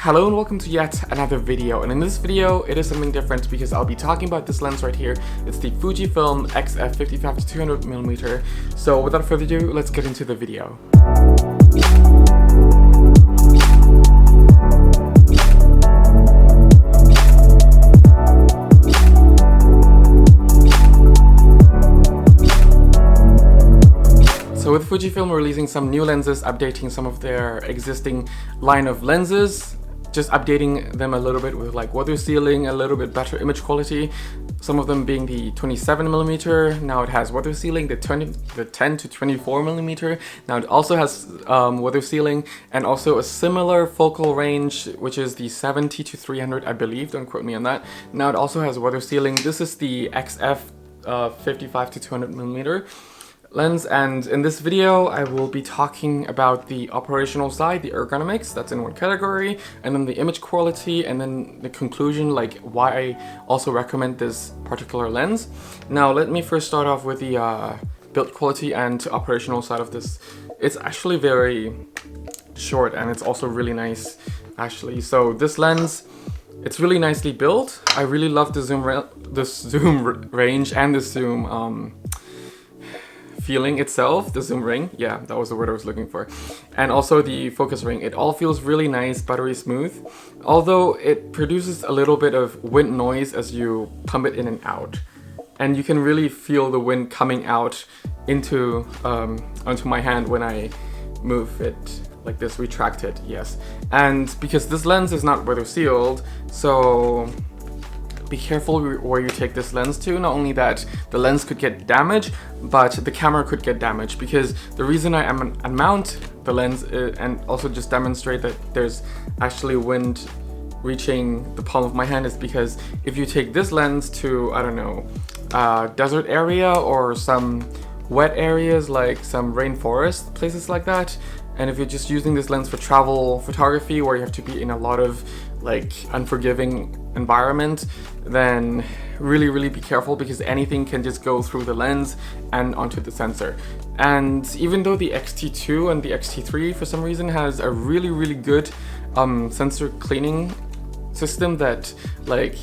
Hello and welcome to yet another video, and in this video it is something different because I'll be talking about this lens right here. It's the Fujifilm XF 55-200mm. So without further ado, let's get into the video. So with Fujifilm releasing some new lenses, updating some of their existing line of lenses, just updating them a little bit with like weather sealing, a little bit better image quality. Some of them being the 27mm, now it has weather sealing, the 10 to 24mm, now it also has weather sealing, and also a similar focal range, which is the 70 to 300, I believe, don't quote me on that. Now it also has weather sealing. This is the XF 55 to 200mm lens, and in this video I will be talking about the operational side, the ergonomics, that's in one category, and then the image quality, and then the conclusion, like why I also recommend this particular lens. Now let me first start off with the build quality and operational side of this. It's actually very short and it's also really nice actually. So this lens, it's really nicely built. I really love the zoom range and the zoom feeling itself, the zoom ring, yeah, that was the word I was looking for, and also the focus ring. It all feels really nice, buttery smooth, although it produces a little bit of wind noise as you pump it in and out, and you can really feel the wind coming out into onto my hand when I move it like this, retract it, yes. And because this lens is not weather sealed, so be careful where you take this lens to. Not only that, the lens could get damaged, but the camera could get damaged, because the reason I unmount the lens and also just demonstrate that there's actually wind reaching the palm of my hand is because if you take this lens to, I don't know, desert area or some wet areas like some rainforest, places like that, and if you're just using this lens for travel photography where you have to be in a lot of like unforgiving environment, then really be careful, because anything can just go through the lens and onto the sensor. And even though the X-T2 and the X-T3 for some reason has a really good sensor cleaning system, that like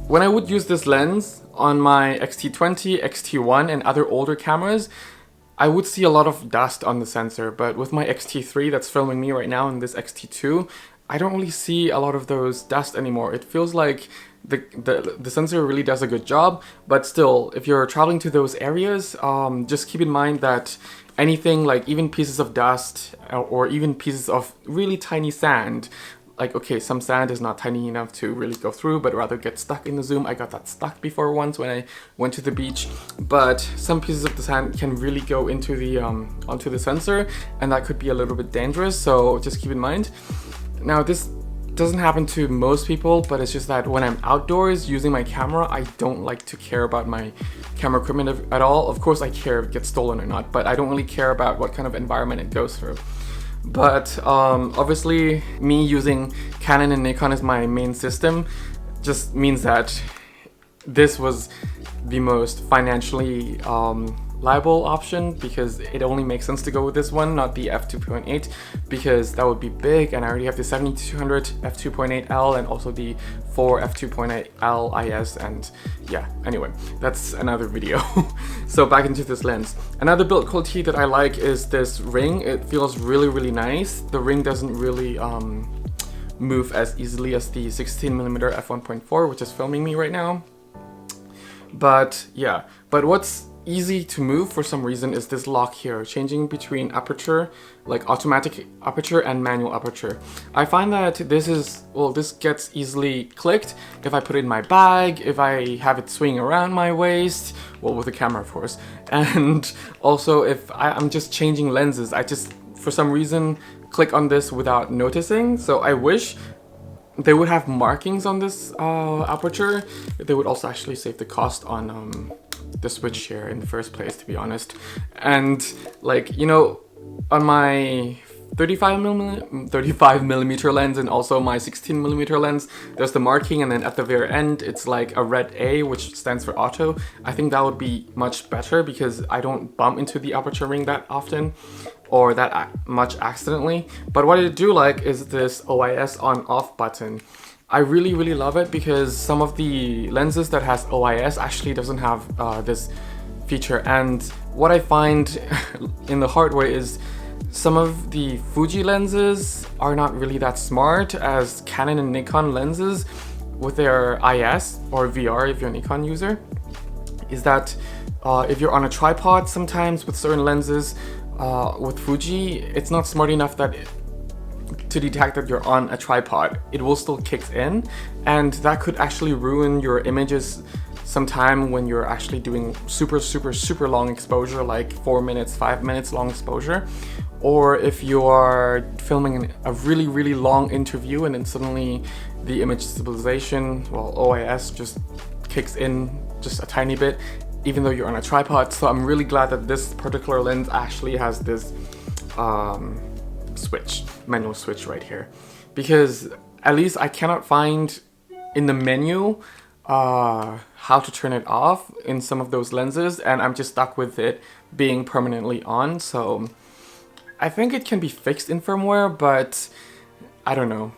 when I would use this lens on my X-T20, X-T1 and other older cameras, I would see a lot of dust on the sensor, but with my X-T3 that's filming me right now and this X-T2, I don't really see a lot of those dust anymore. It feels like the sensor really does a good job, but still, if you're traveling to those areas, just keep in mind that anything like even pieces of dust or even pieces of really tiny sand, like, okay, some sand is not tiny enough to really go through, but rather get stuck in the zoom. I got that stuck before once when I went to the beach, but some pieces of the sand can really go into the onto the sensor, and that could be a little bit dangerous, so just keep in mind. Now this doesn't happen to most people, but it's just that when I'm outdoors using my camera, I don't like to care about my camera equipment at all. Of course I care if it gets stolen or not, but I don't really care about what kind of environment it goes through. But obviously me using Canon and Nikon as my main system just means that this was the most financially liable option, because it only makes sense to go with this one, not the f2.8, because that would be big, and I already have the 70-200 f2.8L and also the 4 f2.8L IS, and yeah, anyway, that's another video. So back into this lens. Another build quality that I like is this ring. It feels really nice. The ring doesn't really move as easily as the 16mm f1.4, which is filming me right now. But yeah, but what's easy to move for some reason is this lock here, changing between aperture, like automatic aperture and manual aperture. I find that this gets easily clicked if I put it in my bag, if I have it swing around my waist, well, with the camera of course, and also if I'm just changing lenses, I just for some reason click on this without noticing. So I wish they would have markings on this aperture. They would also actually save the cost on the switch here in the first place, to be honest. And like, you know, on my 35mm lens and also my 16mm lens, there's the marking, and then at the very end it's like a red A, which stands for auto. I think that would be much better because I don't bump into the aperture ring that often. or that much accidentally. But what I do like is this OIS on off button. I really love it because some of the lenses that has OIS actually doesn't have this feature. And what I find in the hard way is some of the Fuji lenses are not really that smart as Canon and Nikon lenses with their IS or VR if you're a Nikon user. Is that if you're on a tripod sometimes with certain lenses, with Fuji, it's not smart enough to detect that you're on a tripod. It will still kick in, and that could actually ruin your images sometime when you're actually doing super long exposure, like 4 minutes, 5 minutes long exposure. Or if you are filming a really long interview and then suddenly the image stabilization, well, OIS just kicks in just a tiny bit, even though you're on a tripod. So I'm really glad that this particular lens actually has this manual switch right here, because at least I cannot find in the menu how to turn it off in some of those lenses, and I'm just stuck with it being permanently on. So I think it can be fixed in firmware, but I don't know.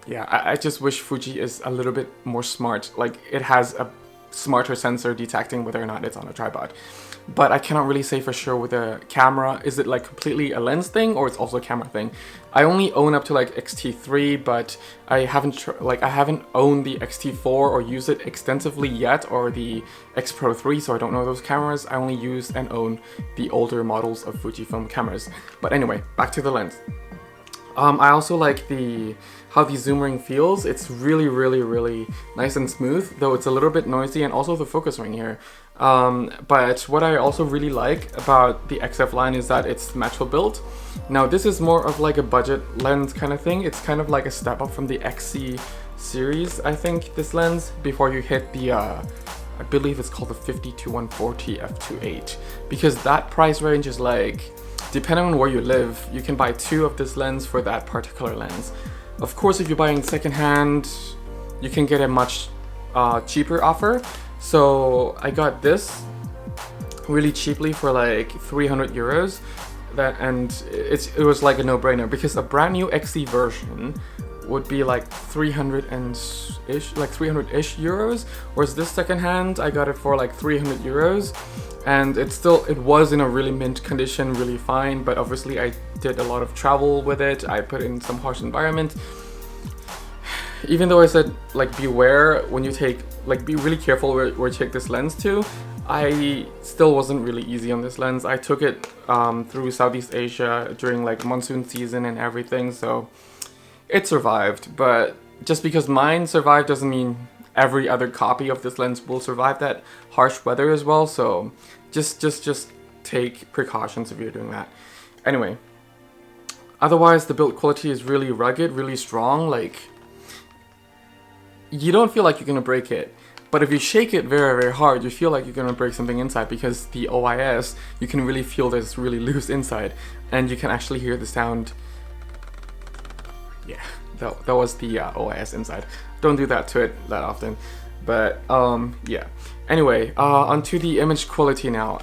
Yeah, I just wish Fuji is a little bit more smart. Like, it has a smarter sensor detecting whether or not it's on a tripod. But I cannot really say for sure with a camera, is it like completely a lens thing or it's also a camera thing? I only own up to like X-T3, but I haven't owned the X-T4 or used it extensively yet, or the X Pro 3, so I don't know those cameras. I only use and own the older models of Fujifilm cameras. But anyway, back to the lens. I also like how the zoom ring feels. It's really nice and smooth, though it's a little bit noisy, and also the focus ring here. But what I also really like about the XF line is that it's metal built. Now this is more of like a budget lens kind of thing. It's kind of like a step up from the XC series, I think, this lens, before you hit the I believe it's called the 50-140 f2.8, because that price range is like, depending on where you live, you can buy 2 of this lens for that particular lens. Of course, if you're buying secondhand, you can get a much cheaper offer. So I got this really cheaply for like 300 euros. And it was like a no-brainer, because a brand new XC version would be like 300-ish euros, whereas this secondhand I got it for like 300 euros. And it was in a really mint condition, really fine, but obviously I did a lot of travel with it. I put it in some harsh environment. Even though I said, like, beware when you be really careful where you take this lens to, I still wasn't really easy on this lens. I took it through Southeast Asia during like monsoon season and everything, so it survived. But just because mine survived doesn't mean every other copy of this lens will survive that harsh weather as well. So just take precautions if you're doing that. Anyway, otherwise the build quality is really rugged, really strong. Like, you don't feel like you're gonna break it, but if you shake it very hard, you feel like you're gonna break something inside, because the OIS, you can really feel that it's really loose inside, and you can actually hear the sound. Yeah, that was the OIS inside. Don't do that to it that often, but yeah. Anyway, onto the image quality now.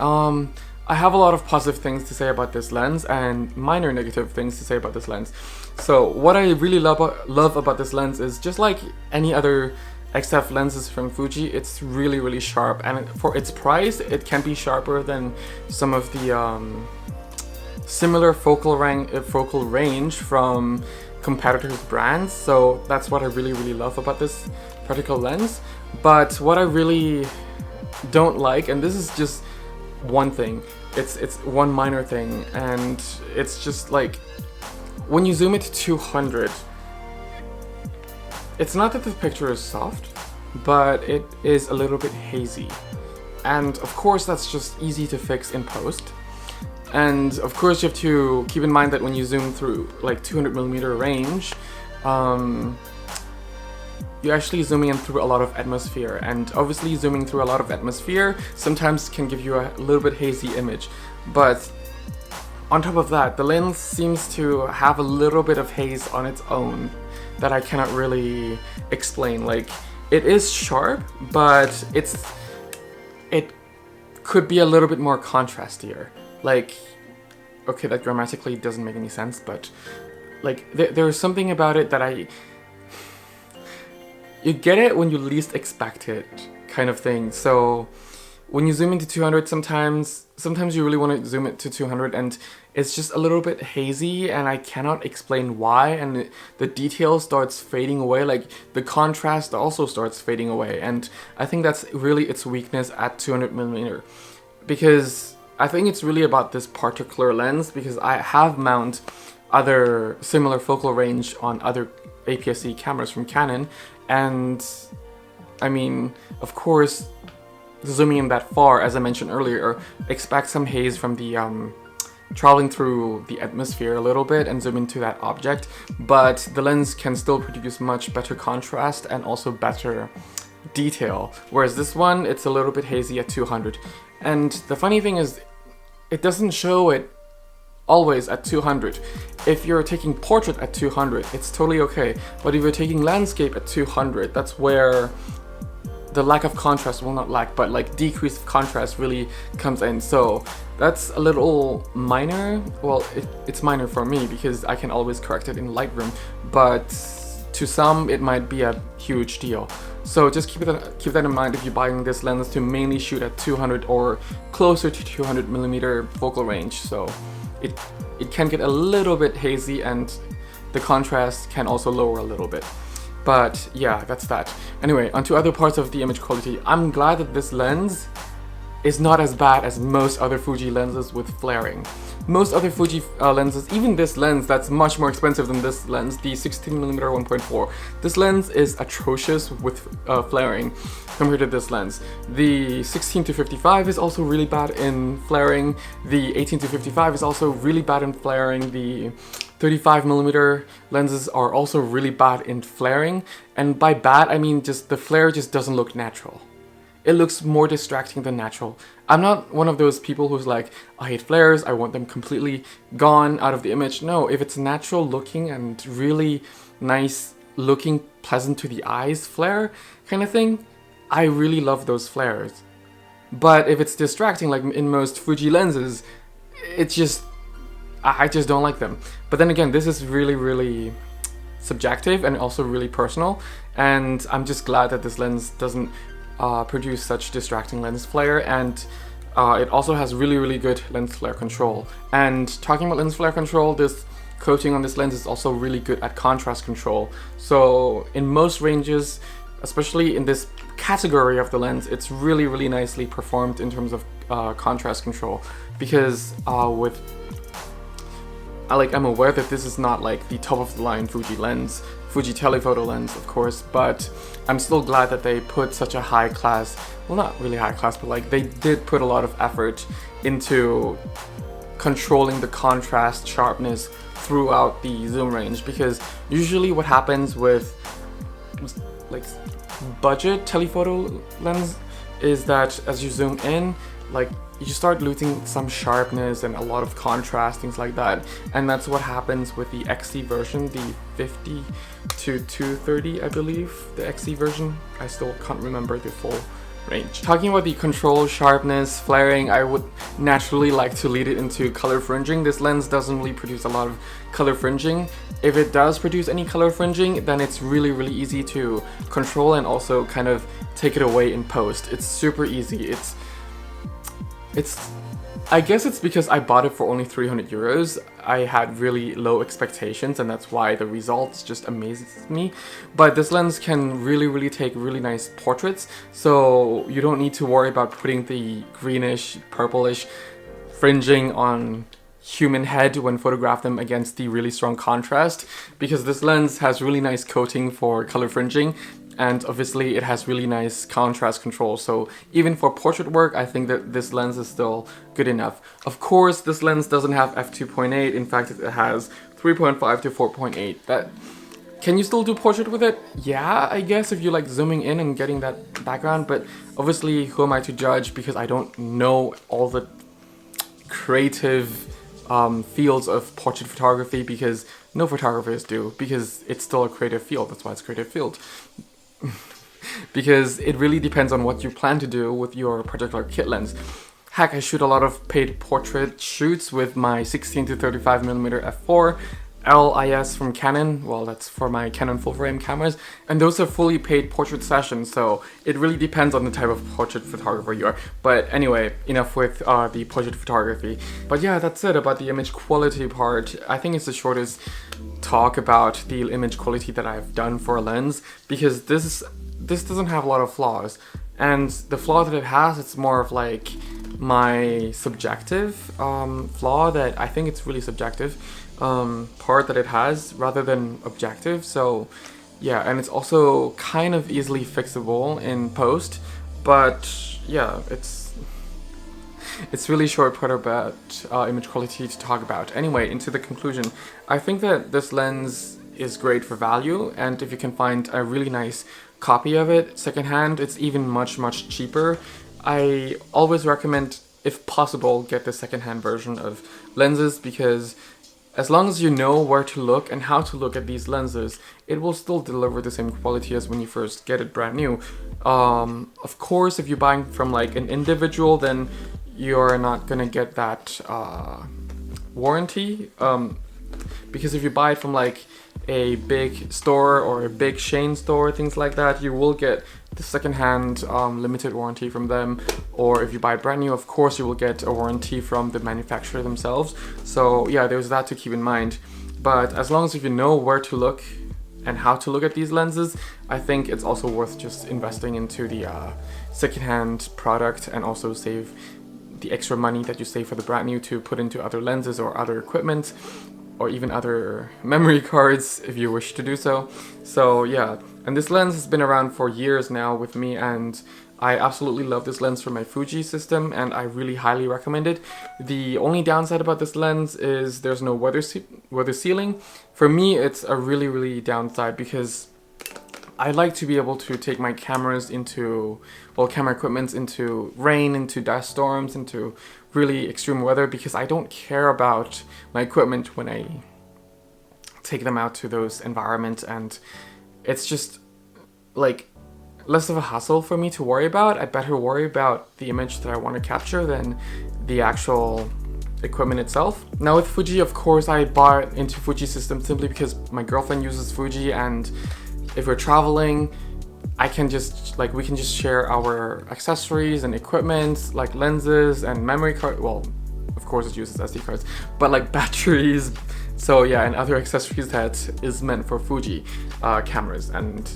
I have a lot of positive things to say about this lens and minor negative things to say about this lens. So what I really love about this lens is, just like any other XF lenses from Fuji, it's really sharp, and for its price it can be sharper than some of the similar focal range from competitors' brands. So that's what I really love about this particular lens. But what I really don't like, and this is just one thing, it's one minor thing, and it's just like, when you zoom it to 200, it's not that the picture is soft, but it is a little bit hazy. And of course that's just easy to fix in post. And of course you have to keep in mind that when you zoom through like 200mm range, you're actually zooming in through a lot of atmosphere, and obviously zooming through a lot of atmosphere sometimes can give you a little bit hazy image. But on top of that, the lens seems to have a little bit of haze on its own that I cannot really explain. Like, it is sharp, but it could be a little bit more contrastier. Like, okay, that grammatically doesn't make any sense, but like there's something about it that you get it when you least expect it, kind of thing. So when you zoom into 200, sometimes you really want to zoom it to 200 and it's just a little bit hazy and I cannot explain why, and the detail starts fading away, like the contrast also starts fading away, and I think that's really its weakness at 200mm, because I think it's really about this particular lens, because I have mounted other similar focal range on other APS-C cameras from Canon, and I mean, of course, zooming in that far, as I mentioned earlier, expect some haze from the traveling through the atmosphere a little bit and zoom into that object, but the lens can still produce much better contrast and also better detail, whereas this one, it's a little bit hazy at 200. And the funny thing is, it doesn't show it always at 200. If you're taking portrait at 200, it's totally okay, but if you're taking landscape at 200, that's where the lack of contrast, well, not lack, but like decrease of contrast really comes in. So that's a little minor. Well, it's minor for me because I can always correct it in Lightroom, but to some it might be a huge deal. So just keep that in mind if you're buying this lens to mainly shoot at 200 or closer to 200mm focal range. So it can get a little bit hazy and the contrast can also lower a little bit. But yeah, that's that. Anyway, onto other parts of the image quality. I'm glad that this lens is not as bad as most other Fuji lenses with flaring. Most other Fuji lenses, even this lens that's much more expensive than this lens, the 16mm 1.4, this lens is atrocious with flaring compared to this lens. The 16-55 is also really bad in flaring. The 18-55 is also really bad in flaring. The 35mm lenses are also really bad in flaring, and by bad I mean just the flare just doesn't look natural. It looks more distracting than natural. I'm not one of those people who's like, I hate flares, I want them completely gone out of the image. No, if it's natural looking and really nice looking, pleasant to the eyes flare kind of thing, I really love those flares. But if it's distracting, like in most Fuji lenses, it's just, I just don't like them. But then again, this is really, really subjective and also really personal, and I'm just glad that this lens doesn't produce such distracting lens flare, and it also has really, really good lens flare control. And talking about lens flare control, this coating on this lens is also really good at contrast control. So in most ranges, especially in this category of the lens, it's really, really nicely performed in terms of contrast control, because I'm aware that this is not like the top of the line Fuji lens, Fuji telephoto lens, of course, but I'm still glad that they put such a high class, well, not really high class, but like they did put a lot of effort into controlling the contrast sharpness throughout the zoom range, because usually what happens with like budget telephoto lens is that as you zoom in, like you start losing some sharpness and a lot of contrast, things like that. And that's what happens with the XC version, the 50 to 230, I believe, the XC version. I still can't remember the full range. Talking about the control, sharpness, flaring, I would naturally like to lead it into color fringing. This lens doesn't really produce a lot of color fringing. If it does produce any color fringing, then it's really, really easy to control and also kind of take it away in post. It's super easy. I guess it's because I bought it for only 300 euros. I had really low expectations, and that's why the results just amazes me. But this lens can really, really take really nice portraits, so you don't need to worry about putting the greenish, purplish fringing on human head when photograph them against the really strong contrast, because this lens has really nice coating for color fringing, and obviously it has really nice contrast control. So even for portrait work, I think that this lens is still good enough. Of course, this lens doesn't have f2.8. In fact, it has 3.5 to 4.8. Can you still do portrait with it? Yeah, I guess, if you like zooming in and getting that background, but obviously who am I to judge, because I don't know all the creative fields of portrait photography, because no photographers do, because it's still a creative field. That's why it's a creative field. Because it really depends on what you plan to do with your particular kit lens. Heck, I shoot a lot of paid portrait shoots with my 16 to 35mm f4 LIS from Canon. Well, that's for my Canon full frame cameras, and those are fully paid portrait sessions, so it really depends on the type of portrait photographer you are. But anyway, enough with the portrait photography. But yeah, that's it about the image quality part. I think it's the shortest talk about the image quality that I've done for a lens, because this doesn't have a lot of flaws, and the flaw that it has, it's more of like my subjective flaw, that I think it's really subjective part that it has rather than objective. So yeah, and it's also kind of easily fixable in post, but yeah, it's really short part about image quality to talk about. Anyway, into the conclusion, I think that this lens is great for value, and if you can find a really nice copy of it secondhand, it's even much cheaper. I always recommend, if possible, get the secondhand version of lenses, because as long as you know where to look and how to look at these lenses, it will still deliver the same quality as when you first get it brand new. Of course, if you're buying from like an individual, then you're not gonna get that warranty, because if you buy it from like a big store or a big chain store, things like that, you will get the secondhand limited warranty from them. Or if you buy brand new, of course you will get a warranty from the manufacturer themselves. So yeah, there's that to keep in mind. But as long as if you know where to look and how to look at these lenses, I think it's also worth just investing into the secondhand product, and also save the extra money that you save for the brand new to put into other lenses or other equipment, or even other memory cards if you wish to do so. So yeah, and this lens has been around for years now with me, and I absolutely love this lens from my Fuji system, and I really highly recommend it. The only downside about this lens is there's no weather sealing. For me, it's a really downside, because I like to be able to take my cameras into, well, camera equipment into rain, into dust storms, into really extreme weather, because I don't care about my equipment when I take them out to those environments, and it's just like less of a hassle for me to worry about. I better worry about the image that I want to capture than the actual equipment itself. Now with Fuji, of course, I bought into Fuji system simply because my girlfriend uses Fuji, and if we're traveling, we can just share our accessories and equipment, like lenses and memory card. Well, of course it uses SD cards, but like batteries. So yeah, and other accessories that is meant for Fuji cameras and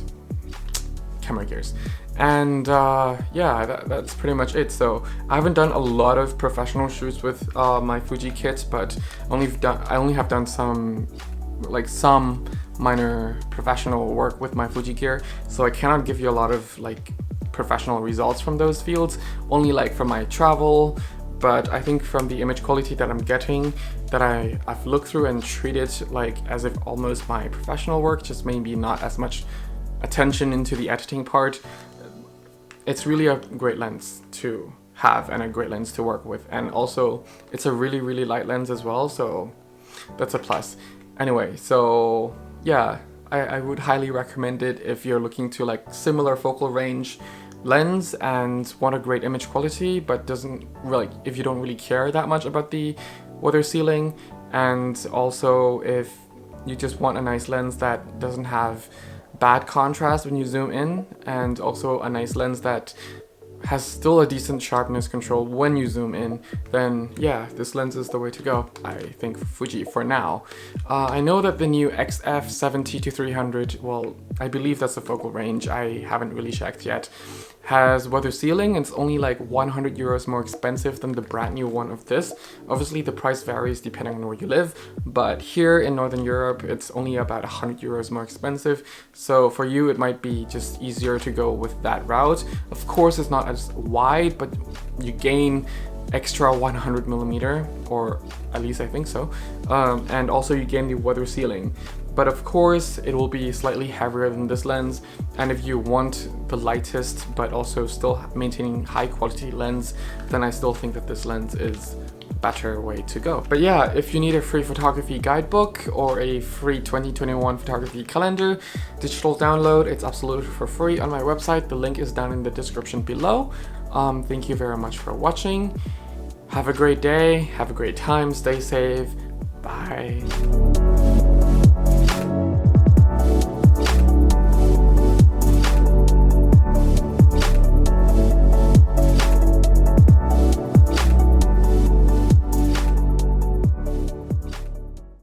camera gears. And yeah, that's pretty much it. So I haven't done a lot of professional shoots with my Fuji kit, but I only have done some minor professional work with my Fuji gear, so I cannot give you a lot of like professional results from those fields, only like from my travel. But I think from the image quality that I'm getting, that I've looked through and treated like as if almost my professional work, just maybe not as much attention into the editing part, it's really a great lens to have and a great lens to work with. And also it's a really light lens as well, so that's a plus. Anyway, so yeah, I would highly recommend it if you're looking to like similar focal range lens and want a great image quality, but if you don't really care that much about the weather sealing, and also if you just want a nice lens that doesn't have bad contrast when you zoom in, and also a nice lens that has still a decent sharpness control when you zoom in, then yeah, this lens is the way to go, I think, for Fuji for now. I know that the new XF 70-300, well, I believe that's the focal range, I haven't really checked yet, has weather sealing. It's only like 100 euros more expensive than the brand new one of this. Obviously the price varies depending on where you live, but here in Northern Europe it's only about 100 euros more expensive, so for you it might be just easier to go with that route. Of course it's not as wide, but you gain extra 100mm, or at least I think so, and also you gain the weather sealing. But of course it will be slightly heavier than this lens, and if you want the lightest but also still maintaining high quality lens, then I still think that this lens is a better way to go. But yeah, if you need a free photography guidebook or a free 2021 photography calendar digital download, it's absolutely for free on my website. The link is down in the description below. Thank you very much for watching. Have a great day, have a great time, stay safe, bye.